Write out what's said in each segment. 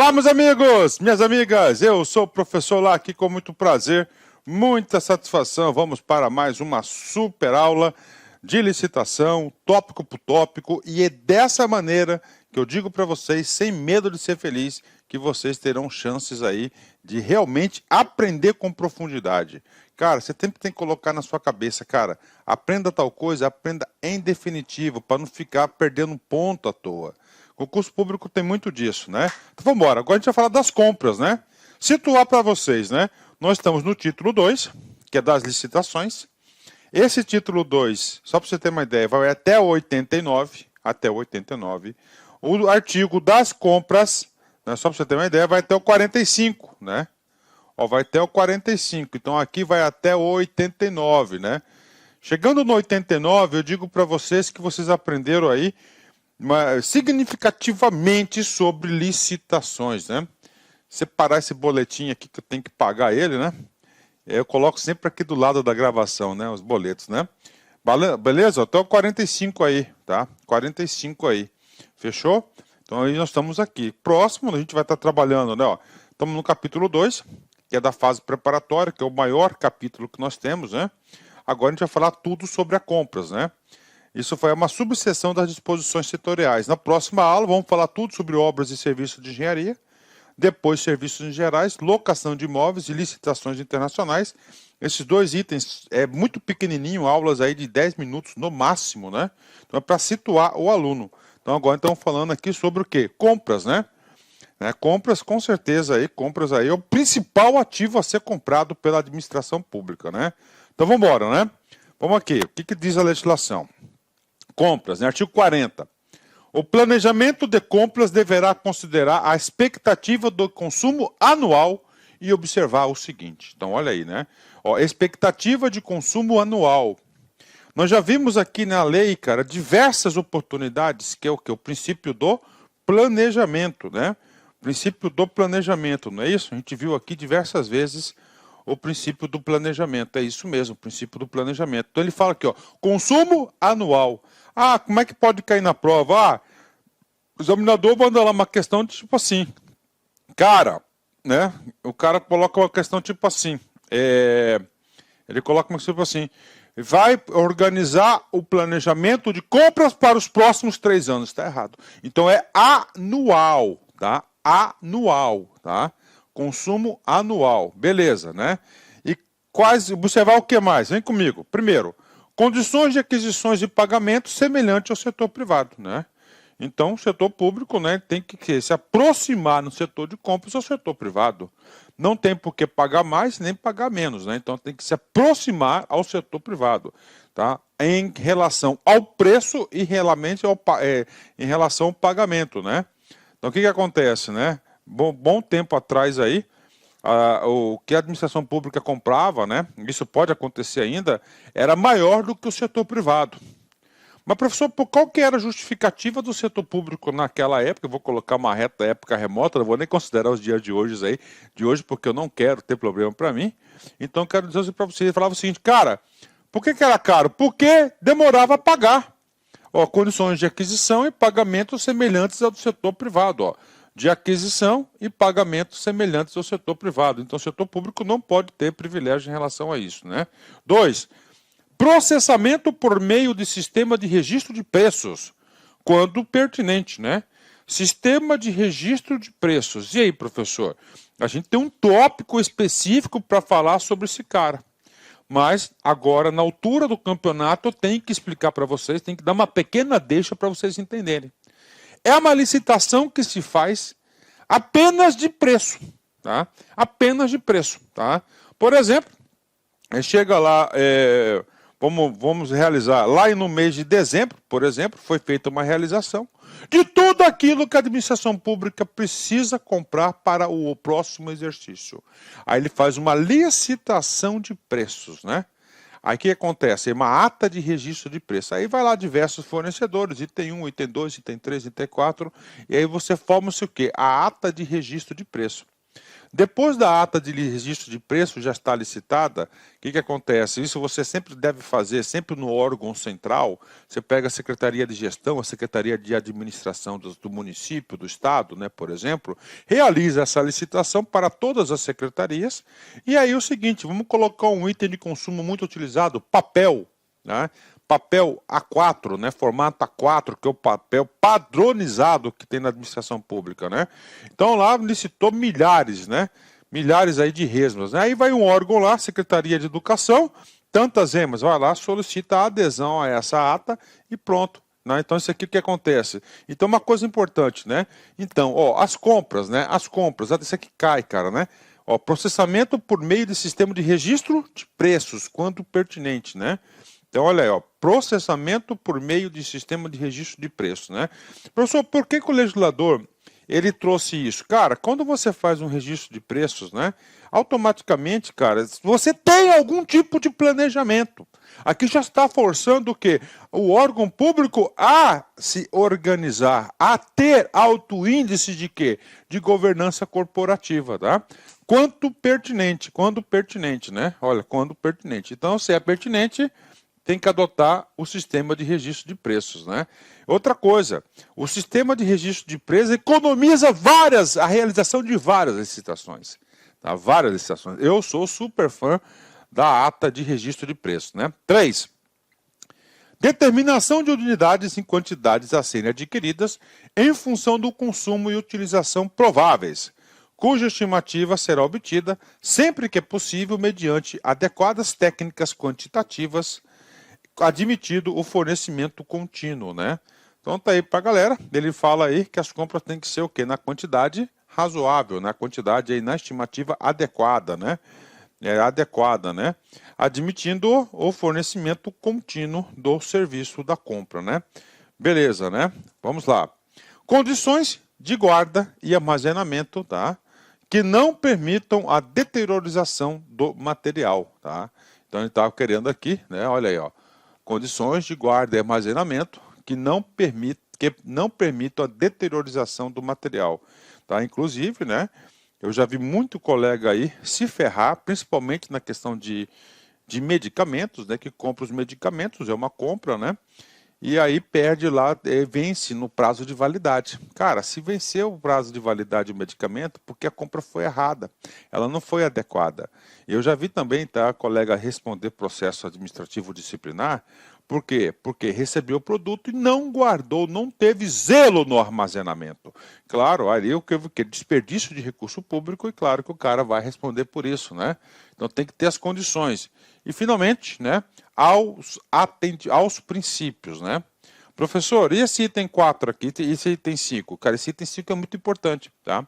Olá, meus amigos, minhas amigas, eu sou o professor lá aqui com muito prazer, muita satisfação. Vamos para mais uma super aula de licitação, tópico por tópico, e é dessa maneira que eu digo para vocês, sem medo de ser feliz, que vocês terão chances aí de realmente aprender com profundidade. Cara, você sempre tem que colocar na sua cabeça, cara, aprenda tal coisa, aprenda em definitivo, para não ficar perdendo ponto à toa. O concurso público tem muito disso, né? Então vamos embora. Agora a gente vai falar das compras, né? Situar para vocês, né? Nós estamos no título 2, que é das licitações. Esse título 2, só para você ter uma ideia, vai até o 89, até o 89. O artigo das compras, né, só para você ter uma ideia, vai até o 45, né? Ó, vai até o 45, então aqui vai até o 89, né? Chegando no 89, eu digo para vocês que vocês aprenderam aí significativamente sobre licitações, né? Separar esse boletim aqui que eu tenho que pagar ele, né? Eu coloco sempre aqui do lado da gravação, né? Os boletos, né? Beleza? Até o 45 aí, tá? 45 aí. Fechou? Então aí nós estamos aqui. Próximo, a gente vai estar trabalhando, né? Ó, estamos no capítulo 2, que é da fase preparatória, que é o maior capítulo que nós temos, né? Agora a gente vai falar tudo sobre as compras, né? Isso foi uma subseção das disposições setoriais. Na próxima aula vamos falar tudo sobre obras e serviços de engenharia, depois serviços em gerais, locação de imóveis e licitações internacionais. Esses dois itens é muito pequenininho, aulas aí de 10 minutos no máximo, né? Então é para situar o aluno. Então agora estamos falando aqui sobre o quê? Compras, né? Compras, com certeza, compras aí é o principal ativo a ser comprado pela administração pública, né? Então vamos embora, né? Vamos aqui, o que diz a legislação? Compras, né? Artigo 40. O planejamento de compras deverá considerar a expectativa do consumo anual e observar o seguinte. Então, olha aí, né? Ó, expectativa de consumo anual. Nós já vimos aqui na lei, cara, diversas oportunidades, que é o que? O princípio do planejamento, né? Princípio do planejamento, não é isso? A gente viu aqui diversas vezes o princípio do planejamento. É isso mesmo, o princípio do planejamento. Então ele fala aqui, ó, consumo anual. Ah, como é que pode cair na prova? Ah, o examinador manda lá uma questão de tipo assim, cara, né? O cara coloca uma questão tipo assim, ele coloca uma questão tipo assim, vai organizar o planejamento de compras para os próximos 3 anos. Está errado. Então é anual, tá? Anual, tá? Consumo anual, beleza, né? E observar o que mais? Vem comigo. Primeiro, condições de aquisições e pagamento semelhantes ao setor privado, né? Então, o setor público, né, tem que se aproximar no setor de compras ao setor privado. Não tem por que pagar mais nem pagar menos, né? Então, tem que se aproximar ao setor privado, tá? Em relação ao preço e em relação ao pagamento, né? Então, o que acontece, né? Bom tempo atrás aí, o que a administração pública comprava, né? Isso pode acontecer ainda, era maior do que o setor privado. Mas, professor, qual que era a justificativa do setor público naquela época? Eu vou colocar uma reta época remota, não vou nem considerar os dias de hoje, porque eu não quero ter problema para mim. Então, eu quero dizer para você, ele falava o seguinte, cara, por que era caro? Porque demorava a pagar. Ó, condições de aquisição e pagamento semelhantes ao do setor privado, ó. De aquisição e pagamento semelhantes ao setor privado. Então, o setor público não pode ter privilégio em relação a isso, né? 2. Processamento por meio de sistema de registro de preços, quando pertinente, né? Sistema de registro de preços. E aí, professor? A gente tem um tópico específico para falar sobre esse cara. Mas, agora, na altura do campeonato, eu tenho que explicar para vocês, tenho que dar uma pequena deixa para vocês entenderem. É uma licitação que se faz apenas de preço, tá? Apenas de preço, tá? Por exemplo, chega lá, vamos realizar, lá no mês de dezembro, por exemplo, foi feita uma realização de tudo aquilo que a administração pública precisa comprar para o próximo exercício. Aí ele faz uma licitação de preços, né? Aí o que acontece? É uma ata de registro de preço. Aí vai lá diversos fornecedores, item 1, item 2, item 3, item 4, e aí você forma-se o quê? A ata de registro de preço. Depois da ata de registro de preço já está licitada, o que acontece? Isso você sempre deve fazer, sempre no órgão central. Você pega a Secretaria de Gestão, a Secretaria de Administração do município, do estado, né, por exemplo, realiza essa licitação para todas as secretarias. E aí o seguinte, vamos colocar um item de consumo muito utilizado, papel, né? Papel A4, né, formato A4, que é o papel padronizado que tem na administração pública, né? Então lá licitou milhares, né? Milhares aí de resmas, né? Aí vai um órgão lá, Secretaria de Educação, tantas emas, vai lá, solicita a adesão a essa ata e pronto. Né? Então isso aqui o que acontece? Então uma coisa importante, né? Então, ó, as compras, né? As compras, isso aqui cai, cara, né? Ó, processamento por meio de sistema de registro de preços, quando pertinente, né? Então, olha aí, ó, processamento por meio de sistema de registro de preços, né? Professor, por que o legislador ele trouxe isso? Cara, quando você faz um registro de preços, né? Automaticamente, cara, você tem algum tipo de planejamento. Aqui já está forçando o quê? O órgão público a se organizar, a ter alto índice de quê? De governança corporativa, tá? Quando pertinente, né? Olha, quando pertinente. Então, se é pertinente, tem que adotar o sistema de registro de preços, né? Outra coisa, o sistema de registro de preços economiza a realização de várias licitações, tá? Várias licitações. Eu sou super fã da ata de registro de preços, né? 3. Determinação de unidades em quantidades a serem adquiridas em função do consumo e utilização prováveis, cuja estimativa será obtida sempre que é possível mediante adequadas técnicas quantitativas, admitido o fornecimento contínuo, né? Então tá aí para a galera, ele fala aí que as compras têm que ser o quê? Na quantidade razoável, na quantidade aí, na estimativa adequada, né? Adequada, né? Admitindo o fornecimento contínuo do serviço da compra, né? Beleza, né? Vamos lá. Condições de guarda e armazenamento, tá? Que não permitam a deteriorização do material, tá? Então ele estava querendo aqui, né? Olha aí, ó. Condições de guarda e armazenamento que não permitam a deteriorização do material, tá? Inclusive, né? Eu já vi muito colega aí se ferrar, principalmente na questão de medicamentos, né? Que compra os medicamentos, é uma compra, né? E aí perde lá, vence no prazo de validade. Cara, se venceu o prazo de validade do medicamento, porque a compra foi errada, ela não foi adequada. Eu já vi também, tá, colega responder processo administrativo disciplinar, por quê? Porque recebeu o produto e não guardou, não teve zelo no armazenamento. Claro, ali o que desperdício de recurso público e claro que o cara vai responder por isso, né? Então tem que ter as condições. E finalmente, né, aos princípios, né? Professor, e esse item 4 aqui, e esse item 5? Cara, esse item 5 é muito importante, tá?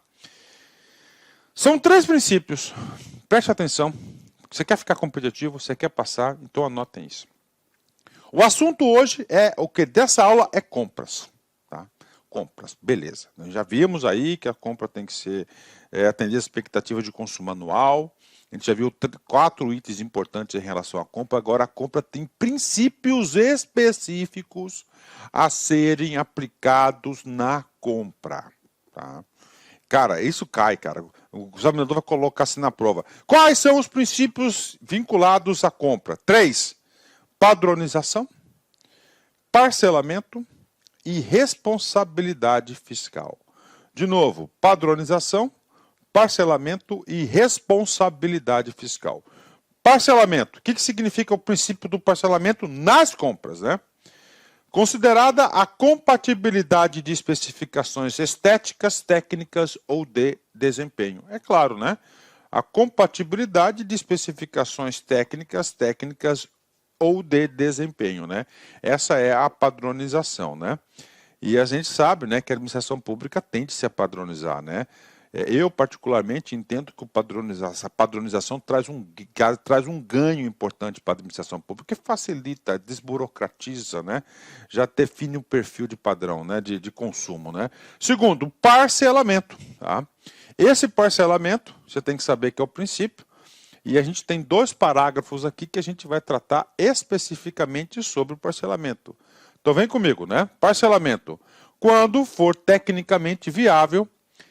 São 3 princípios, preste atenção. Você quer ficar competitivo, você quer passar, então anotem isso. O assunto hoje o que dessa aula é compras, tá? Compras, beleza. Nós já vimos aí que a compra tem que ser atender a expectativa de consumo anual. A gente já viu 4 itens importantes em relação à compra. Agora a compra tem princípios específicos a serem aplicados na compra, tá? Cara, isso cai, cara. O examinador vai colocar assim na prova. Quais são os princípios vinculados à compra? 3. Padronização, parcelamento e responsabilidade fiscal. De novo, padronização, parcelamento e responsabilidade fiscal. Parcelamento. O que significa o princípio do parcelamento nas compras, né? Considerada a compatibilidade de especificações estéticas, técnicas ou de desempenho. É claro, né? A compatibilidade de especificações técnicas ou de desempenho, né? Essa é a padronização, né? E a gente sabe, né, que a administração pública tende a se padronizar, né? Eu, particularmente, entendo que essa padronização traz um ganho importante para a administração pública, que facilita, desburocratiza, né? Já define um perfil de padrão, né? de consumo, né? Segundo, parcelamento, tá? Esse parcelamento, você tem que saber que é o princípio, e a gente tem 2 parágrafos aqui que a gente vai tratar especificamente sobre o parcelamento. Então vem comigo, né? Parcelamento. Quando for tecnicamente viável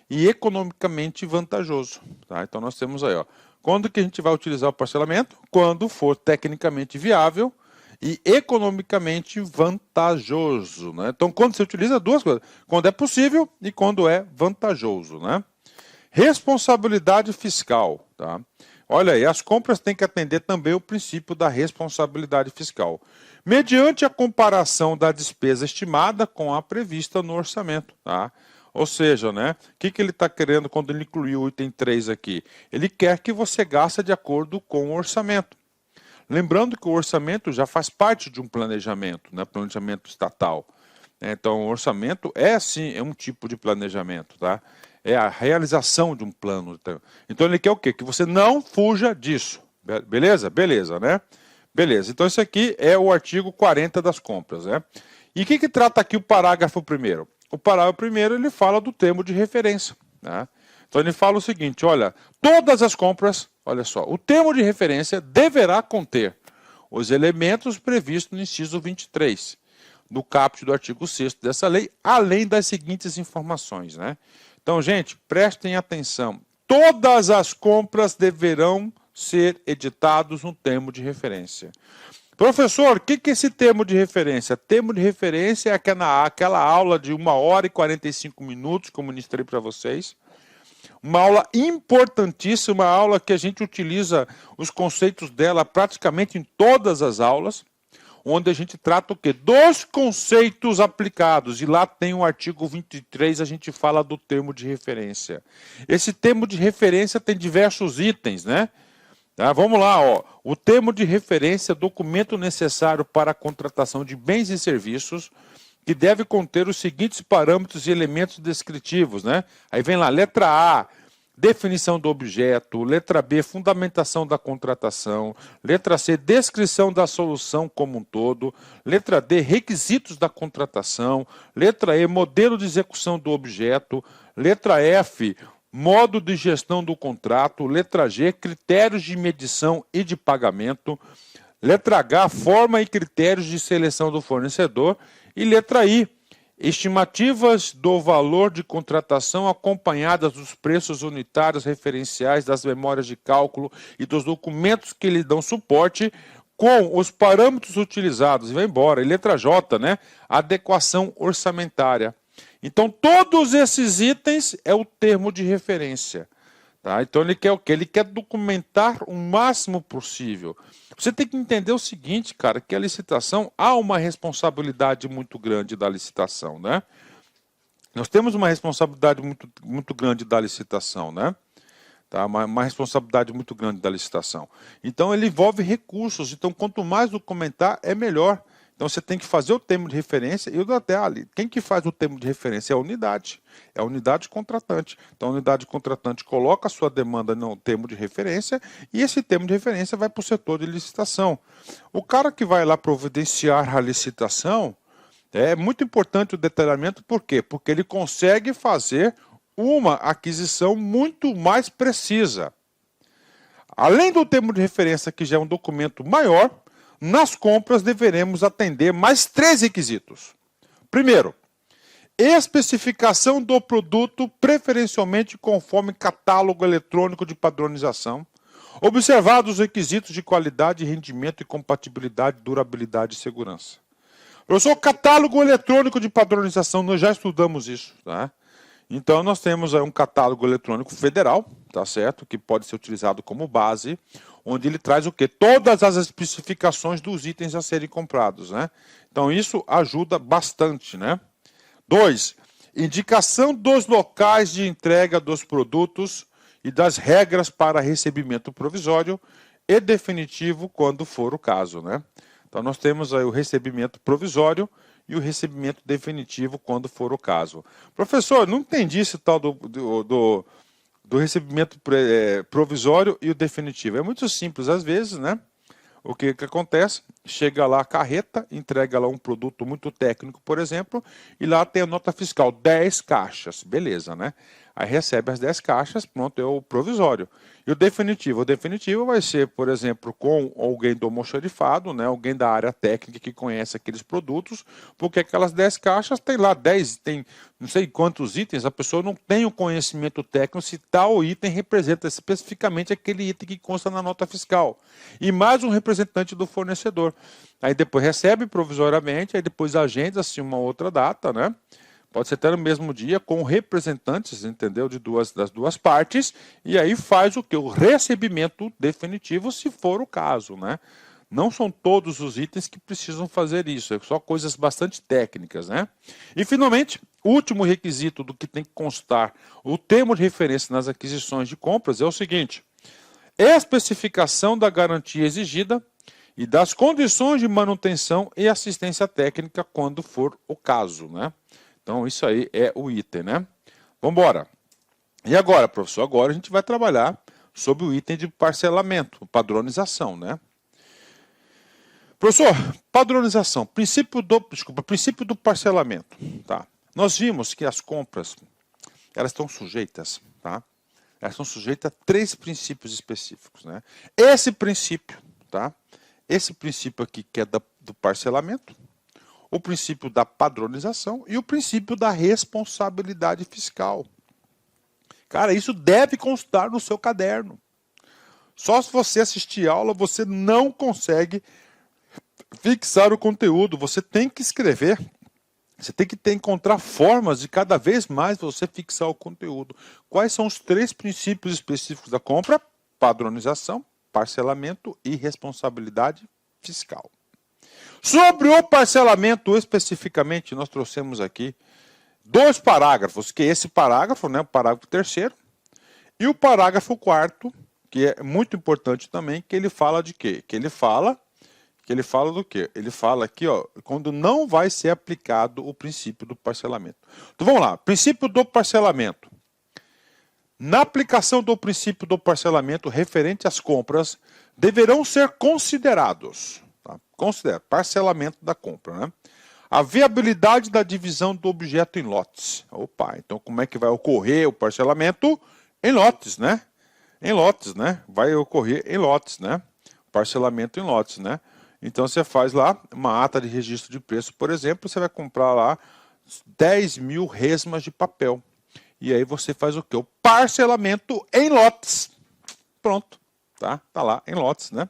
e economicamente vantajoso. Tá? Então nós temos aí, ó, quando que a gente vai utilizar o parcelamento? Quando for tecnicamente viável e economicamente vantajoso. Né? Então quando você utiliza duas coisas, quando é possível e quando é vantajoso. Né? Responsabilidade fiscal. Tá? Olha aí, as compras têm que atender também o princípio da responsabilidade fiscal, mediante a comparação da despesa estimada com a prevista no orçamento. Tá? Ou seja, né, o que ele está querendo quando ele incluiu o item 3 aqui? Ele quer que você gaste de acordo com o orçamento. Lembrando que o orçamento já faz parte de um planejamento, né, planejamento estatal. Então, o orçamento é, sim, é um tipo de planejamento, tá? É a realização de um plano. Então, ele quer o quê? Que você não fuja disso. Beleza? Beleza, né? Beleza. Então, esse aqui é o artigo 40 das compras, né? E o que trata aqui o parágrafo primeiro? O parágrafo primeiro, ele fala do termo de referência, né? Então, ele fala o seguinte, olha, todas as compras, olha só, o termo de referência deverá conter os elementos previstos no inciso 23, do caput do artigo 6º dessa lei, além das seguintes informações, né? Então, gente, prestem atenção. Todas as compras deverão ser editados no termo de referência. Professor, o que é esse termo de referência? Termo de referência é aquela aula de 1 hora e 45 minutos que eu ministrei para vocês. Uma aula importantíssima, uma aula que a gente utiliza os conceitos dela praticamente em todas as aulas, onde a gente trata o quê? Dos conceitos aplicados. E lá tem o artigo 23, a gente fala do termo de referência. Esse termo de referência tem diversos itens, né? Tá, vamos lá, ó. O termo de referência é documento necessário para a contratação de bens e serviços que deve conter os seguintes parâmetros e elementos descritivos, né? Aí vem lá, letra A, definição do objeto, letra B, fundamentação da contratação, letra C, descrição da solução como um todo, letra D, requisitos da contratação, letra E, modelo de execução do objeto, letra F, modo de gestão do contrato, letra G, critérios de medição e de pagamento, letra H, forma e critérios de seleção do fornecedor, e letra I, estimativas do valor de contratação acompanhadas dos preços unitários referenciais, das memórias de cálculo e dos documentos que lhe dão suporte com os parâmetros utilizados. E vai embora. E letra J, né? Adequação orçamentária. Então, todos esses itens é o termo de referência. Tá? Então, ele quer o quê? Ele quer documentar o máximo possível. Você tem que entender o seguinte, cara, que a licitação, há uma responsabilidade muito grande da licitação, né? Nós temos uma responsabilidade muito grande da licitação, né? Tá? Uma responsabilidade muito grande da licitação. Então, ele envolve recursos. Então, quanto mais documentar, é melhor. Então, você tem que fazer o termo de referência e o detalhe. Quem que faz o termo de referência é a unidade. É a unidade contratante. Então, a unidade contratante coloca a sua demanda no termo de referência e esse termo de referência vai para o setor de licitação. O cara que vai lá providenciar a licitação, é muito importante o detalhamento, por quê? Porque ele consegue fazer uma aquisição muito mais precisa. Além do termo de referência, que já é um documento maior, nas compras deveremos atender mais 3 requisitos. Primeiro, especificação do produto, preferencialmente conforme catálogo eletrônico de padronização, observados os requisitos de qualidade, rendimento e compatibilidade, durabilidade e segurança. Professor, catálogo eletrônico de padronização, nós já estudamos isso, tá? Então, nós temos um catálogo eletrônico federal, tá certo? Que pode ser utilizado como base, onde ele traz o quê? Todas as especificações dos itens a serem comprados, né? Então, isso ajuda bastante, né? 2. Indicação dos locais de entrega dos produtos e das regras para recebimento provisório e definitivo, quando for o caso, né? Então, nós temos aí o recebimento provisório e o recebimento definitivo, quando for o caso. Professor, não entendi esse tal do recebimento provisório e o definitivo. É muito simples, às vezes, né? O que acontece? Chega lá a carreta, entrega lá um produto muito técnico, por exemplo, e lá tem a nota fiscal, 10 caixas, beleza, né? Aí recebe as 10 caixas, pronto, é o provisório. E o definitivo? O definitivo vai ser, por exemplo, com alguém do almoxarifado, né, alguém da área técnica que conhece aqueles produtos, porque aquelas 10 caixas tem lá 10, tem não sei quantos itens, a pessoa não tem o conhecimento técnico se tal item representa especificamente aquele item que consta na nota fiscal. E mais um representante do fornecedor. Aí depois recebe provisoriamente, aí depois agenda-se uma outra data, né? Pode ser até no mesmo dia, com representantes, entendeu? Das duas partes, e aí faz o que? O recebimento definitivo, se for o caso, né? Não são todos os itens que precisam fazer isso, é só coisas bastante técnicas, né? E, finalmente, o último requisito do que tem que constar o termo de referência nas aquisições de compras é o seguinte: especificação da garantia exigida e das condições de manutenção e assistência técnica, quando for o caso, né? Então, isso aí é o item, né? Vamos embora. E agora, professor? Agora a gente vai trabalhar sobre o item de parcelamento, padronização, né? Professor, padronização, princípio do parcelamento, tá? Nós vimos que as compras, elas estão sujeitas, tá? Elas estão sujeitas a 3 princípios específicos, né? Esse princípio, tá? Esse princípio aqui que é do parcelamento, o princípio da padronização e o princípio da responsabilidade fiscal. Cara, isso deve constar no seu caderno. Só se você assistir a aula, você não consegue fixar o conteúdo. Você tem que escrever. Você tem que encontrar formas de cada vez mais você fixar o conteúdo. Quais são os 3 princípios específicos da compra? Padronização, parcelamento e responsabilidade fiscal. Sobre o parcelamento especificamente, nós trouxemos aqui 2 parágrafos, que é esse parágrafo, né, o parágrafo 3º, e o parágrafo 4º, que é muito importante também, que ele fala de quê? Que ele fala do quê? Ele fala aqui, ó, quando não vai ser aplicado o princípio do parcelamento. Então vamos lá, princípio do parcelamento. Na aplicação do princípio do parcelamento referente às compras, deverão ser considerados, tá? Parcelamento da compra, né? A viabilidade da divisão do objeto em lotes. Opa, então como é que vai ocorrer o parcelamento? Em lotes, né? Em lotes, né? Vai ocorrer em lotes, né? Parcelamento em lotes, né? Então você faz lá uma ata de registro de preço, por exemplo, você vai comprar lá 10.000 resmas de papel. E aí você faz o quê? O parcelamento em lotes. Pronto, tá? Tá lá em lotes, né?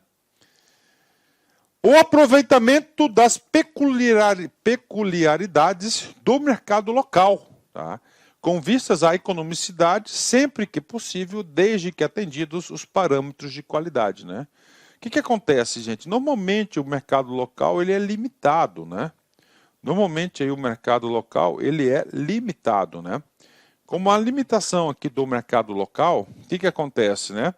O aproveitamento das peculiaridades do mercado local, tá? Com vistas à economicidade, sempre que possível, desde que atendidos os parâmetros de qualidade, né? O que acontece, gente? Normalmente o mercado local ele é limitado, né? Normalmente aí o mercado local ele é limitado, né? Como a limitação aqui do mercado local, o que acontece, né?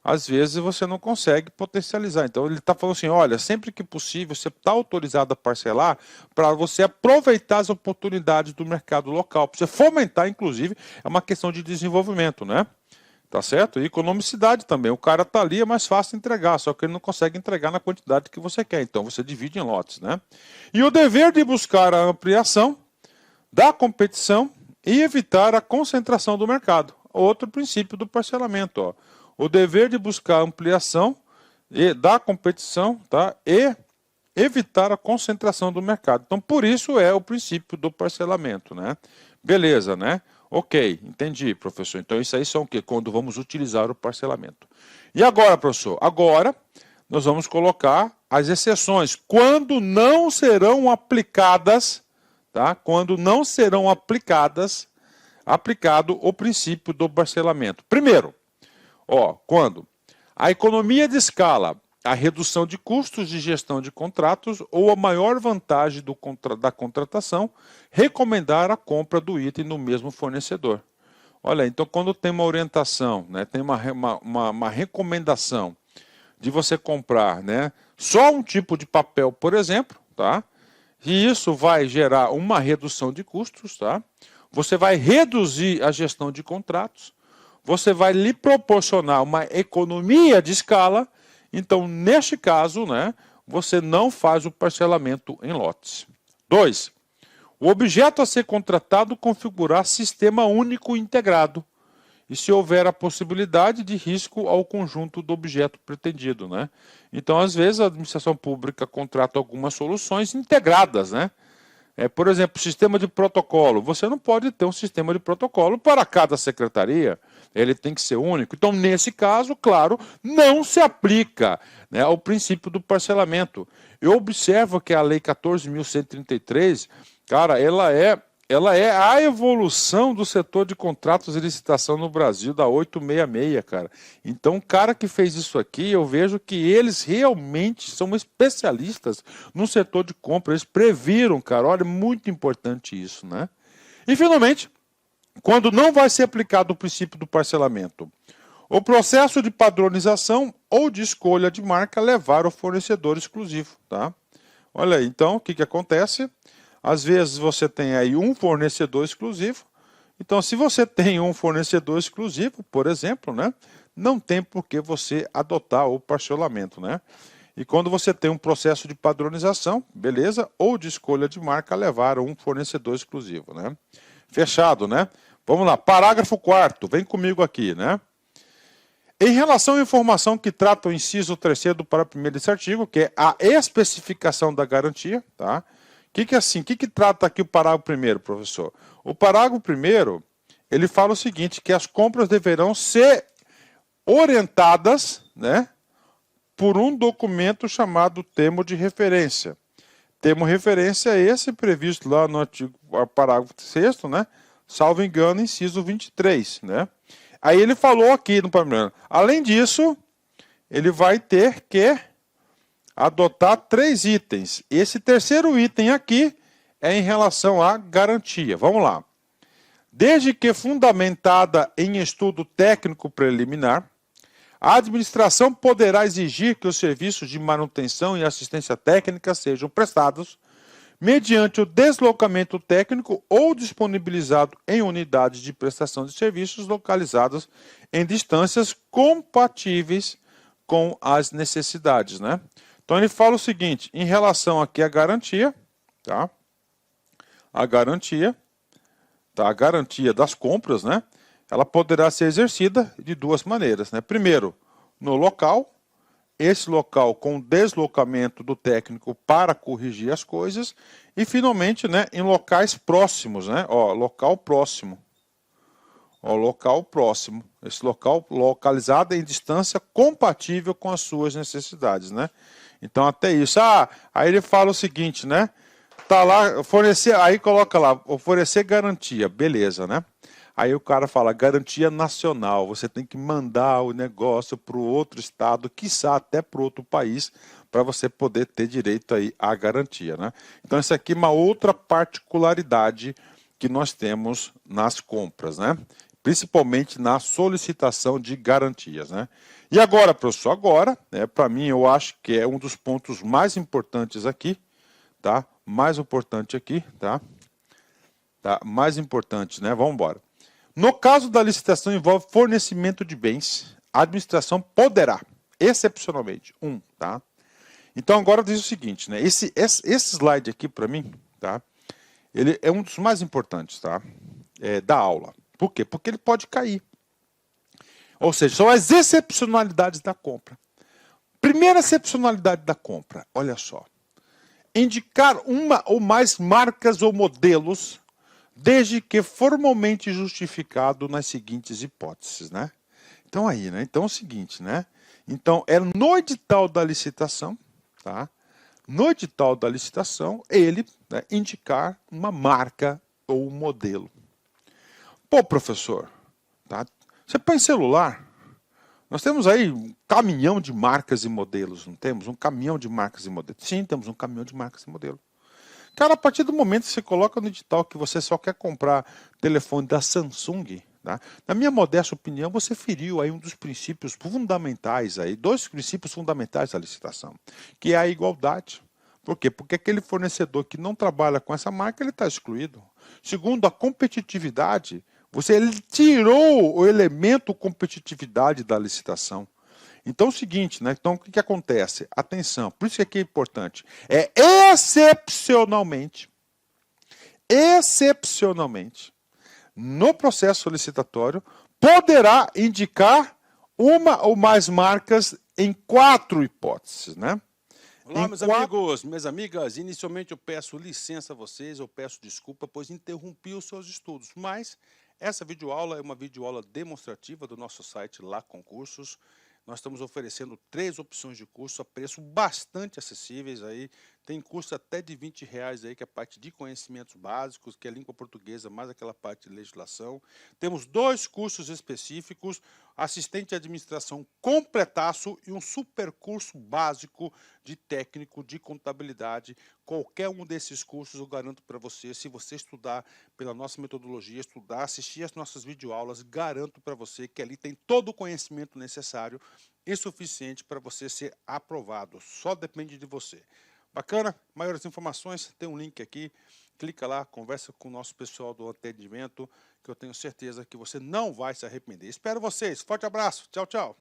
Às vezes você não consegue potencializar. Então ele está falando assim, olha, sempre que possível você está autorizado a parcelar para você aproveitar as oportunidades do mercado local, para você fomentar, inclusive, é uma questão de desenvolvimento, né? Tá certo? E economicidade também. O cara está ali, é mais fácil entregar, só que ele não consegue entregar na quantidade que você quer. Então você divide em lotes, né? E o dever de buscar a ampliação da competição e evitar a concentração do mercado. Outro princípio do parcelamento, ó. O dever de buscar a ampliação da competição, tá? E evitar a concentração do mercado. Então, por isso é o princípio do parcelamento, né? Beleza, né? Ok, entendi, professor. Então, isso aí são o quê? Quando vamos utilizar o parcelamento. E agora, professor? Agora, nós vamos colocar as exceções. Quando não serão aplicadas, tá? Quando não serão aplicado o princípio do parcelamento. Primeiro, ó, quando a economia de escala, a redução de custos de gestão de contratos ou a maior vantagem da contratação, recomendar a compra do item no mesmo fornecedor. Olha, então quando tem uma orientação, né, tem uma recomendação de você comprar, né, só um tipo de papel, por exemplo, tá? E isso vai gerar uma redução de custos, tá? Você vai reduzir a gestão de contratos, você vai lhe proporcionar uma economia de escala. Então, neste caso, né, você não faz o parcelamento em lotes. 2. O objeto a ser contratado configurar sistema único integrado, e se houver a possibilidade de risco ao conjunto do objeto pretendido, né? Então, às vezes, a administração pública contrata algumas soluções integradas, né? Por exemplo, sistema de protocolo. Você não pode ter um sistema de protocolo para cada secretaria. Ele tem que ser único. Então, nesse caso, claro, não se aplica, né, ao princípio do parcelamento. Eu observo que a Lei 14.133, cara, ela é a evolução do setor de contratos e licitação no Brasil, da 866, cara. Então, o cara que fez isso aqui, eu vejo que eles realmente são especialistas no setor de compra. Eles previram, cara. Olha, muito importante isso, né? E, finalmente, quando não vai ser aplicado o princípio do parcelamento, o processo de padronização ou de escolha de marca levar ao fornecedor exclusivo, tá? Olha aí, então, o que acontece? Às vezes você tem aí um fornecedor exclusivo. Então, se você tem um fornecedor exclusivo, por exemplo, né, não tem por que você adotar o parcelamento, né? E quando você tem um processo de padronização, beleza, ou de escolha de marca, levar a um fornecedor exclusivo, né? Fechado, né? Vamos lá, parágrafo 4º, vem comigo aqui, né? Em relação à informação que trata o inciso 3º do parágrafo 1º desse artigo, que é a especificação da garantia, tá? O que trata aqui o parágrafo 1º, professor? O parágrafo 1º, ele fala o seguinte, que as compras deverão ser orientadas, né, por um documento chamado termo de referência. Termo de referência é esse previsto lá no artigo, parágrafo 6º, né? Salvo engano, inciso 23, né? Aí ele falou aqui no parágrafo, além disso, ele vai ter que adotar 3 itens. Esse terceiro item aqui é em relação à garantia. Vamos lá. Desde que fundamentada em estudo técnico preliminar, a administração poderá exigir que os serviços de manutenção e assistência técnica sejam prestados mediante o deslocamento técnico ou disponibilizado em unidades de prestação de serviços localizadas em distâncias compatíveis com as necessidades, né? Então ele fala o seguinte, em relação aqui à garantia, tá? A garantia das compras, né? Ela poderá ser exercida de 2 maneiras, né? Primeiro, no local, esse local com deslocamento do técnico para corrigir as coisas, e finalmente, né, em locais próximos, né? Ó, local próximo. Ó, local próximo. Esse local localizado em distância compatível com as suas necessidades, né? Então, até isso. Aí ele fala o seguinte, né? Tá lá, aí coloca lá, oferecer garantia, beleza, né? Aí o cara fala, garantia nacional, você tem que mandar o negócio para o outro estado, quiçá até para outro país, para você poder ter direito aí à garantia, né? Então, isso aqui é uma outra particularidade que nós temos nas compras, né? Principalmente na solicitação de garantias, né? E agora, professor, né, para mim, eu acho que é um dos pontos mais importantes aqui, tá? Mais importante aqui, tá? Mais importante, né? Vamos embora. No caso da licitação envolve fornecimento de bens, a administração poderá, excepcionalmente, tá? Então agora diz o seguinte, né? Esse slide aqui para mim, tá? Ele é um dos mais importantes, tá? Da aula. Por quê? Porque ele pode cair. Ou seja, são as excepcionalidades da compra. Primeira excepcionalidade da compra, olha só. Indicar uma ou mais marcas ou modelos, desde que formalmente justificado nas seguintes hipóteses, né? Então aí, né? Então é o seguinte, né? Então é no edital da licitação, tá? No edital da licitação, ele, né, indicar uma marca ou um modelo. Pô, professor, tá? Você põe em celular, nós temos aí um caminhão de marcas e modelos, não temos? Um caminhão de marcas e modelos. Sim, temos um caminhão de marcas e modelos. Cara, a partir do momento que você coloca no edital que você só quer comprar telefone da Samsung, tá? Na minha modesta opinião, você feriu aí um dos princípios fundamentais, aí, 2 princípios fundamentais da licitação, que é a igualdade. Por quê? Porque aquele fornecedor que não trabalha com essa marca, ele está excluído. Segundo, a competitividade, ele tirou o elemento competitividade da licitação. Então é o seguinte, né? Então o que acontece? Atenção, por isso que aqui é importante. Excepcionalmente, no processo licitatório, poderá indicar uma ou mais marcas em 4 hipóteses, né? Olá, meus amigos, minhas amigas. Inicialmente eu peço licença a vocês, eu peço desculpa, pois interrompi os seus estudos. Mas essa videoaula é uma videoaula demonstrativa do nosso site Lá Concursos. Nós estamos oferecendo 3 opções de curso a preço bastante acessíveis aí. Tem curso até de R$ 20 aí, que é a parte de conhecimentos básicos, que é língua portuguesa, mais aquela parte de legislação. Temos 2 cursos específicos, assistente de administração completaço e um super curso básico de técnico de contabilidade. Qualquer um desses cursos eu garanto para você, se você estudar pela nossa metodologia, estudar, assistir as nossas videoaulas, garanto para você que ali tem todo o conhecimento necessário e suficiente para você ser aprovado. Só depende de você. Bacana? Maiores informações, tem um link aqui. Clica lá, conversa com o nosso pessoal do atendimento, que eu tenho certeza que você não vai se arrepender. Espero vocês. Forte abraço. Tchau, tchau.